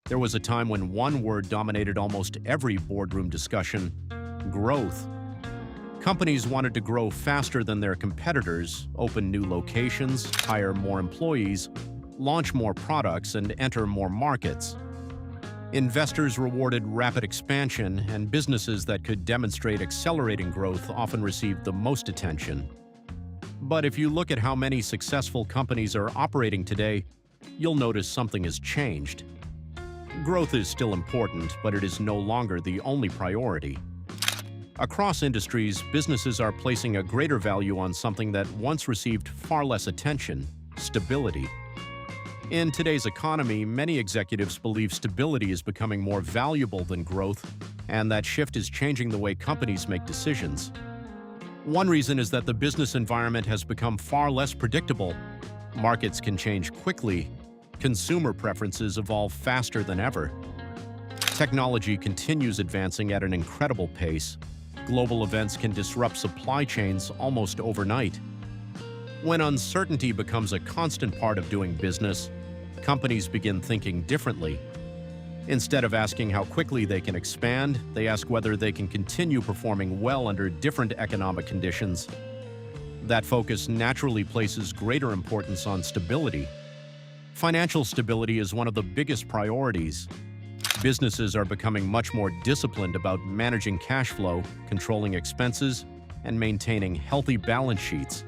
There was a time when one word dominated almost every boardroom discussion: growth. Companies wanted to grow faster than their competitors, open new locations, hire more employees, launch more products, and enter more markets. Investors rewarded rapid expansion, and businesses that could demonstrate accelerating growth often received the most attention. But if you look at how many successful companies are operating today, you'll notice something has changed. Growth is still important, but it is no longer the only priority. Across industries, businesses are placing a greater value on something that once received far less attention: stability. In today's economy, many executives believe stability is becoming more valuable than growth, and that shift is changing the way companies make decisions. One reason is that the business environment has become far less predictable. Markets can change quickly. Consumer preferences evolve faster than ever. Technology continues advancing at an incredible pace. Global events can disrupt supply chains almost overnight. When uncertainty becomes a constant part of doing business, companies begin thinking differently. Instead of asking how quickly they can expand, they ask whether they can continue performing well under different economic conditions. That focus naturally places greater importance on stability. Financial stability is one of the biggest priorities. Businesses are becoming much more disciplined about managing cash flow, controlling expenses, and maintaining healthy balance sheets.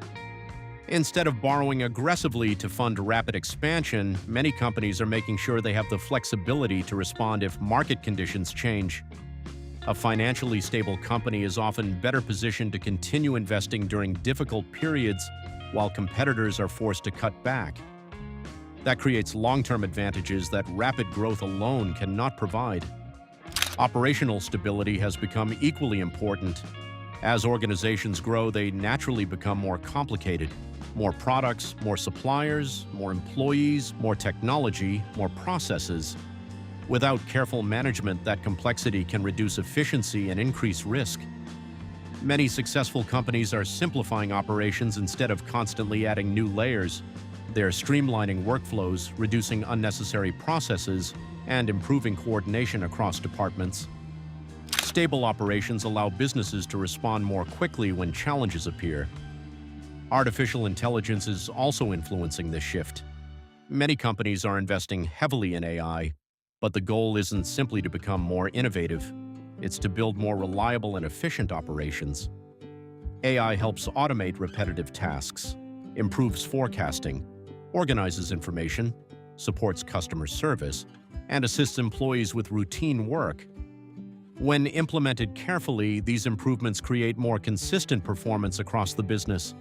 Instead of borrowing aggressively to fund rapid expansion, many companies are making sure they have the flexibility to respond if market conditions change. A financially stable company is often better positioned to continue investing during difficult periods while competitors are forced to cut back. That creates long-term advantages that rapid growth alone cannot provide. Operational stability has become equally important. As organizations grow, they naturally become more complicated. More products, more suppliers, more employees, more technology, more processes. Without careful management, that complexity can reduce efficiency and increase risk. Many successful companies are simplifying operations instead of constantly adding new layers. They're streamlining workflows, reducing unnecessary processes, and improving coordination across departments. Stable operations allow businesses to respond more quickly when challenges appear. Artificial intelligence is also influencing this shift. Many companies are investing heavily in AI, but the goal isn't simply to become more innovative. It's to build more reliable and efficient operations. AI helps automate repetitive tasks, improves forecasting, organizes information, supports customer service, and assists employees with routine work. When implemented carefully, these improvements create more consistent performance across the business.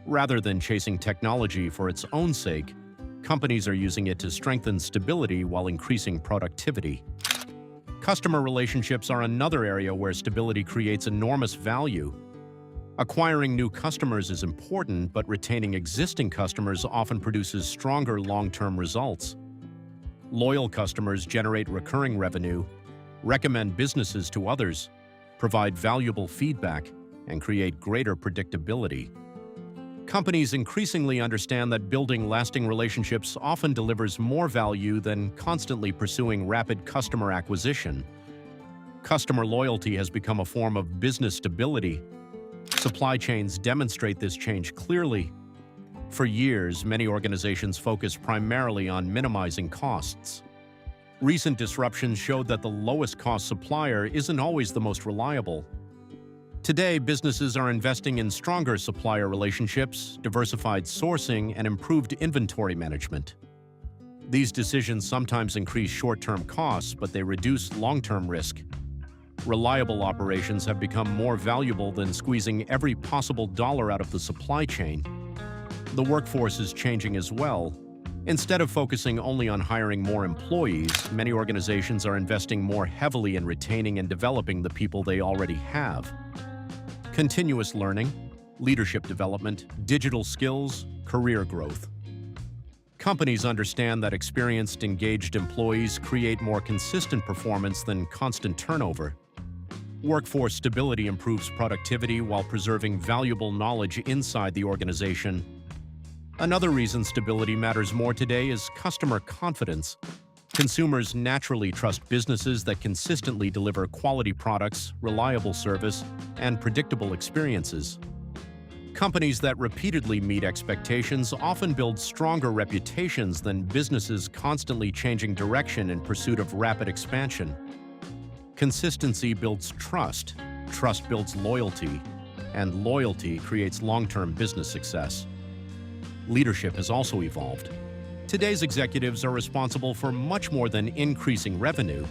Rather than chasing technology for its own sake, companies are using it to strengthen stability while increasing productivity. Customer relationships are another area where stability creates enormous value. Acquiring new customers is important, but retaining existing customers often produces stronger long-term results. Loyal customers generate recurring revenue, recommend businesses to others, provide valuable feedback, and create greater predictability. Companies increasingly understand that building lasting relationships often delivers more value than constantly pursuing rapid customer acquisition. Customer loyalty has become a form of business stability. Supply chains demonstrate this change clearly. For years, many organizations focused primarily on minimizing costs. Recent disruptions showed that the lowest-cost supplier isn't always the most reliable. Today, businesses are investing in stronger supplier relationships, diversified sourcing, and improved inventory management. These decisions sometimes increase short-term costs, but they reduce long-term risk. Reliable operations have become more valuable than squeezing every possible dollar out of the supply chain. The workforce is changing as well. Instead of focusing only on hiring more employees, many organizations are investing more heavily in retaining and developing the people they already have. Continuous learning, leadership development, digital skills, career growth. Companies understand that experienced, engaged employees create more consistent performance than constant turnover. Workforce stability improves productivity while preserving valuable knowledge inside the organization. Another reason stability matters more today is customer confidence. Consumers naturally trust businesses that consistently deliver quality products, reliable service, and predictable experiences. Companies that repeatedly meet expectations often build stronger reputations than businesses constantly changing direction in pursuit of rapid expansion. Consistency builds trust, trust builds loyalty, and loyalty creates long-term business success. Leadership has also evolved. Today's executives are responsible for much more than increasing revenue.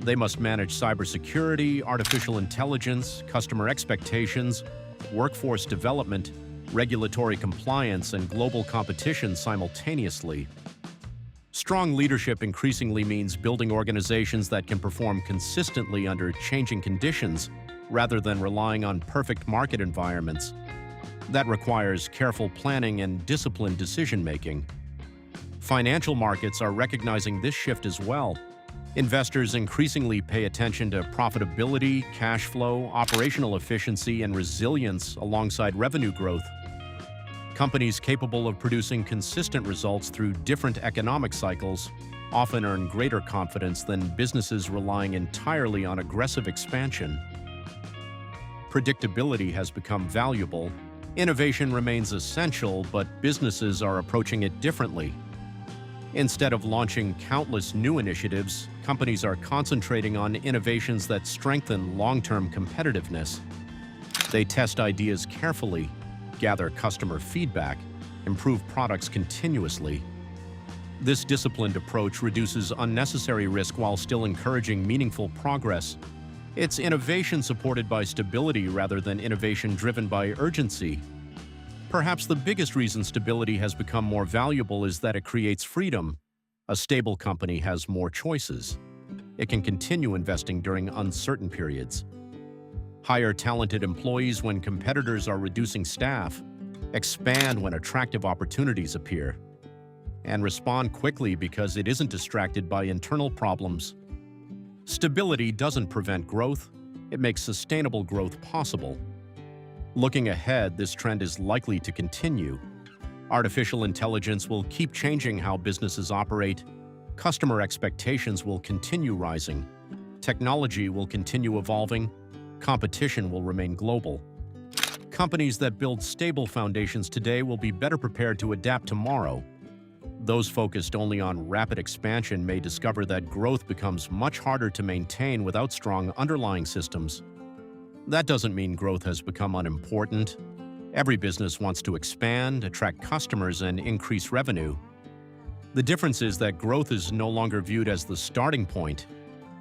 They must manage cybersecurity, artificial intelligence, customer expectations, workforce development, regulatory compliance, and global competition simultaneously. Strong leadership increasingly means building organizations that can perform consistently under changing conditions rather than relying on perfect market environments. That requires careful planning and disciplined decision-making. Financial markets are recognizing this shift as well. Investors increasingly pay attention to profitability, cash flow, operational efficiency, and resilience alongside revenue growth. Companies capable of producing consistent results through different economic cycles often earn greater confidence than businesses relying entirely on aggressive expansion. Predictability has become valuable. Innovation remains essential, but businesses are approaching it differently. Instead of launching countless new initiatives, companies are concentrating on innovations that strengthen long-term competitiveness. They test ideas carefully, gather customer feedback, improve products continuously. This disciplined approach reduces unnecessary risk while still encouraging meaningful progress. It's innovation supported by stability rather than innovation driven by urgency. Perhaps the biggest reason stability has become more valuable is that it creates freedom. A stable company has more choices. It can continue investing during uncertain periods, hire talented employees when competitors are reducing staff, expand when attractive opportunities appear, and respond quickly because it isn't distracted by internal problems. Stability doesn't prevent growth, it makes sustainable growth possible. Looking ahead, this trend is likely to continue. Artificial intelligence will keep changing how businesses operate. Customer expectations will continue rising. Technology will continue evolving. Competition will remain global. Companies that build stable foundations today will be better prepared to adapt tomorrow. Those focused only on rapid expansion may discover that growth becomes much harder to maintain without strong underlying systems. That doesn't mean growth has become unimportant. Every business wants to expand, attract customers, and increase revenue. The difference is that growth is no longer viewed as the starting point.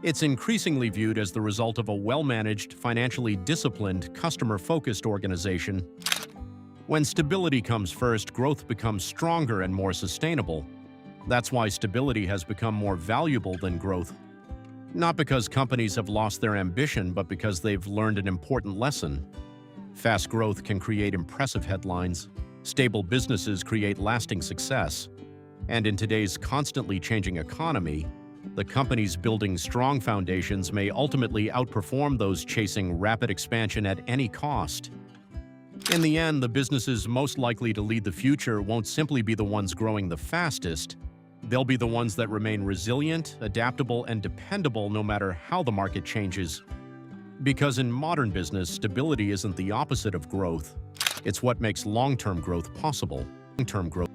It's increasingly viewed as the result of a well-managed, financially disciplined, customer-focused organization. When stability comes first, growth becomes stronger and more sustainable. That's why stability has become more valuable than growth. Not because companies have lost their ambition, but because they've learned an important lesson. Fast growth can create impressive headlines. Stable businesses create lasting success. And in today's constantly changing economy, the companies building strong foundations may ultimately outperform those chasing rapid expansion at any cost. In the end, the businesses most likely to lead the future won't simply be the ones growing the fastest. They'll be the ones that remain resilient, adaptable, and dependable no matter how the market changes. Because in modern business, stability isn't the opposite of growth. It's what makes long-term growth possible. Long-term growth